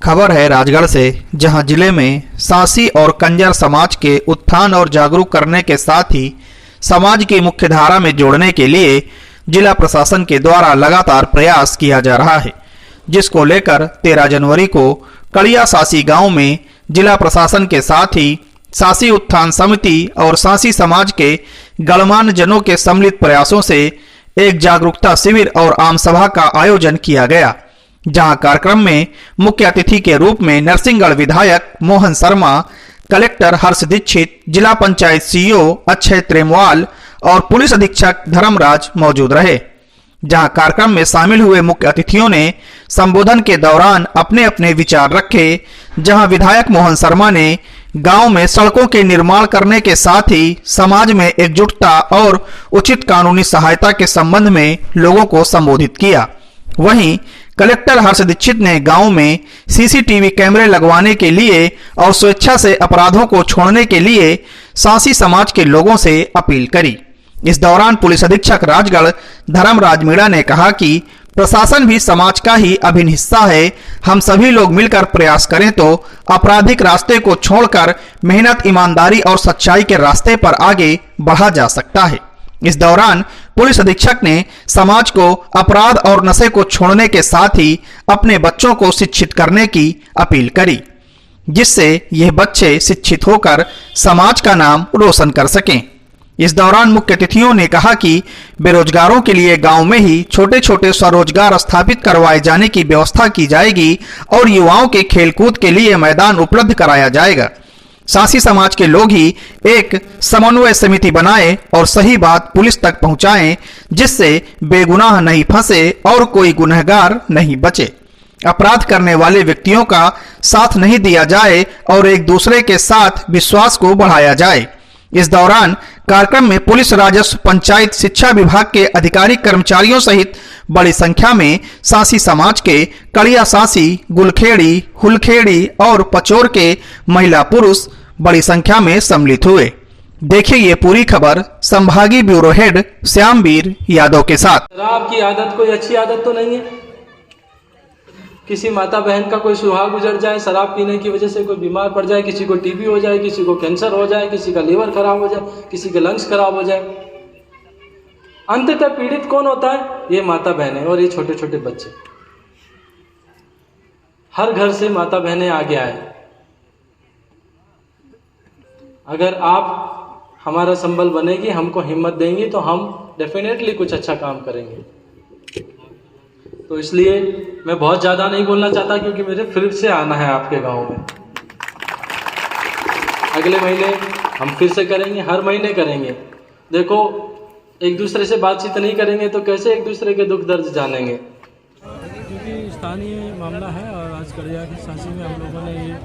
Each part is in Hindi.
खबर है राजगढ़ से, जहां जिले में सांसी और कंजर समाज के उत्थान और जागरूक करने के साथ ही समाज की मुख्य धारा में जोड़ने के लिए जिला प्रशासन के द्वारा लगातार प्रयास किया जा रहा है, जिसको लेकर 13 जनवरी को कड़िया सांसी गांव में जिला प्रशासन के साथ ही सांसी उत्थान समिति और सांसी समाज के गणमान्य जनों के सम्मिलित प्रयासों से एक जागरूकता शिविर और आम सभा का आयोजन किया गया, जहां कार्यक्रम में मुख्य अतिथि के रूप में नरसिंहगढ़ विधायक मोहन शर्मा, कलेक्टर हर्ष दीक्षित, जिला पंचायत सीईओ अक्षय त्रेमवाल और पुलिस अधीक्षक धर्मराज मौजूद रहे। जहां कार्यक्रम में शामिल हुए मुख्य अतिथियों ने संबोधन के दौरान अपने अपने विचार रखे। जहां विधायक मोहन शर्मा ने गांव में सड़कों के निर्माण करने के साथ ही समाज में एकजुटता और उचित कानूनी सहायता के संबंध में लोगों को संबोधित किया। वहीं कलेक्टर हर्ष दीक्षित ने गांव में सीसीटीवी कैमरे लगवाने के लिए और स्वेच्छा से अपराधों को छोड़ने के लिए सांसी समाज के लोगों से अपील करी। इस दौरान पुलिस अधीक्षक राजगढ़ धर्मराज मीणा ने कहा कि प्रशासन भी समाज का ही अभिन्न हिस्सा है। हम सभी लोग मिलकर प्रयास करें तो आपराधिक रास्ते को छोड़कर मेहनत, ईमानदारी और सच्चाई के रास्ते पर आगे बढ़ा जा सकता है। इस दौरान पुलिस अधीक्षक ने समाज को अपराध और नशे को छोड़ने के साथ ही अपने बच्चों को शिक्षित करने की अपील करी, जिससे यह बच्चे शिक्षित होकर समाज का नाम रोशन कर सकें। इस दौरान मुख्य अतिथियों ने कहा कि बेरोजगारों के लिए गांव में ही छोटे छोटे स्वरोजगार स्थापित करवाए जाने की व्यवस्था की जाएगी और युवाओं के खेलकूद के लिए मैदान उपलब्ध कराया जाएगा। सांसी समाज के लोग ही एक समन्वय समिति बनाएं और सही बात पुलिस तक पहुंचाएं, जिससे बेगुनाह नहीं फंसे और कोई गुनहगार नहीं बचे। अपराध करने वाले व्यक्तियों का साथ नहीं दिया जाए और एक दूसरे के साथ विश्वास को बढ़ाया जाए। इस दौरान कार्यक्रम में पुलिस, राजस्व, पंचायत, शिक्षा विभाग के अधिकारी, कर्मचारियों सहित बड़ी संख्या में सांसी समाज के कड़िया सांसी, गुलखेड़ी, हुलखेड़ी और पचोर के महिला पुरुष बड़ी संख्या में सम्मिलित हुए। देखिए ये पूरी खबर संभागीय ब्यूरो हेड श्यामवीर यादव के साथ। शराब की आदत कोई अच्छी आदत तो नहीं है। किसी माता बहन का कोई सुहाग गुजर जाए, शराब पीने की वजह से कोई बीमार पड़ जाए, किसी को टीबी हो जाए, किसी को कैंसर हो जाए, किसी का लीवर खराब हो जाए, किसी के लंग्स खराब हो जाए। अंततः पीड़ित कौन होता है? ये माता बहनें और ये छोटे छोटे बच्चे। हर घर से माता बहनें आगे आए। अगर आप हमारा संबल बनेगी, हमको हिम्मत देंगी, तो हम डेफिनेटली कुछ अच्छा काम करेंगे। तो इसलिए मैं बहुत ज़्यादा नहीं बोलना चाहता, क्योंकि मुझे फिर से आना है आपके गांव में। अगले महीने हम फिर से करेंगे, हर महीने करेंगे। देखो, एक दूसरे से बातचीत नहीं करेंगे तो कैसे एक दूसरे के दुख दर्द जानेंगे। क्योंकि स्थानीय मामला है और आज कड़िया की सांसी में हम लोगों ने ये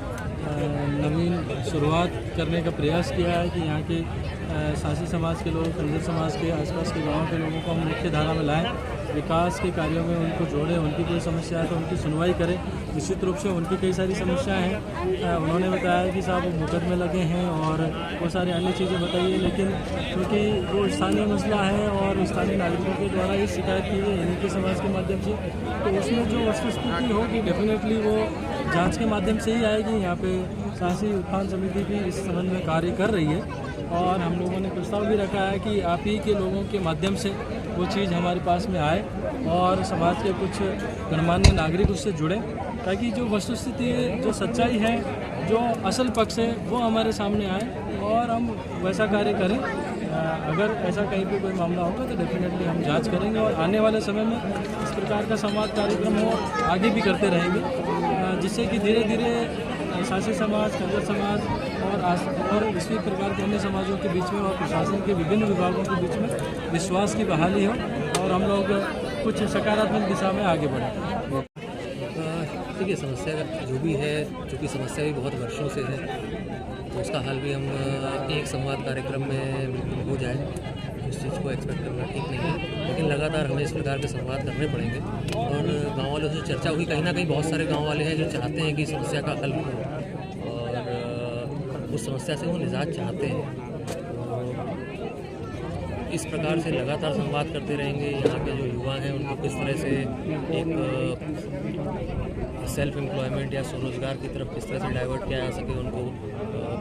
नवीन शुरुआत करने का प्रयास किया है कि यहाँ के सांसी समाज के लोग, कंजर समाज के आसपास के गाँव के लोगों को हम मुख्य धारा में लाएँ, विकास के कार्यों में उनको जोड़ें, उनकी कोई समस्या है तो उनकी सुनवाई करें। निश्चित रूप से उनकी कई सारी समस्याएं हैं। उन्होंने बताया कि साहब वो मुकदमे लगे हैं और वो सारी अन्य चीज़ें बताइए, लेकिन क्योंकि वो स्थानीय मसला है और स्थानीय नागरिकों के द्वारा ये शिकायत की गई इन्हीं के समाज के माध्यम से, तो उसमें जो वस्तुस्थिति होगी डेफिनेटली वो जाँच के माध्यम से ही आएगी। यहाँ पे सांसी उत्थान समिति भी इस संबंध में कार्य कर रही है और हम लोगों ने प्रस्ताव भी रखा है कि आप ही के लोगों के माध्यम से वो चीज़ हमारे पास में आए और समाज के कुछ गणमान्य नागरिक उससे जुड़े, ताकि जो वस्तुस्थिति, जो सच्चाई है, जो असल पक्ष है, वो हमारे सामने आए और हम वैसा कार्य करें। अगर ऐसा कहीं पे कोई मामला होगा तो डेफिनेटली हम जांच करेंगे और आने वाले समय में इस प्रकार का संवाद कार्यक्रम हो आगे भी करते रहेंगे, जिससे कि धीरे धीरे सांसी समाज, कंजर समाज और इसी प्रकार के अन्य समाजों के बीच में और प्रशासन के विभिन्न विभागों के बीच में विश्वास की बहाली हो और हम लोग कुछ सकारात्मक दिशा में आगे बढ़ें। देखिए, समस्या जो भी है, चूँकि समस्या भी बहुत वर्षों से है, तो उसका हल भी हम एक संवाद कार्यक्रम में हो जाए, इस चीज़ को एक्सपेक्ट करना ठीक नहीं है। लेकिन लगातार हमें इस प्रकार के संवाद करने पड़ेंगे और गाँव वालों से चर्चा हुई। कहीं ना कहीं बहुत सारे गाँव वाले हैं जो चाहते हैं कि समस्या का हल हो और उस समस्या से वो निजात चाहते हैं। इस प्रकार से लगातार संवाद करते रहेंगे। यहाँ के जो युवा हैं उनको किस तरह से एक सेल्फ एम्प्लॉयमेंट या स्वरोजगार की तरफ किस तरह से डाइवर्ट किया जा सके, उनको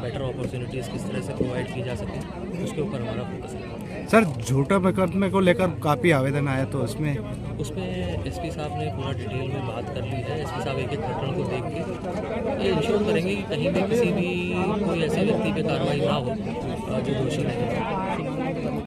बेटर अपॉर्चुनिटीज़ किस तरह से प्रोवाइड की जा सके, उसके ऊपर हमारा फोकस है। सर झूठा मुकदमे को लेकर काफ़ी आवेदन आया, तो उसमें एसपी साहब ने पूरा डिटेल में बात कर ली है। एसपी साहब एक एक घटना को देख के ये इंश्योर करेंगे कि कहीं भी किसी भी कोई ऐसे व्यक्ति पे कार्रवाई ना हो जो दोषी नहीं है।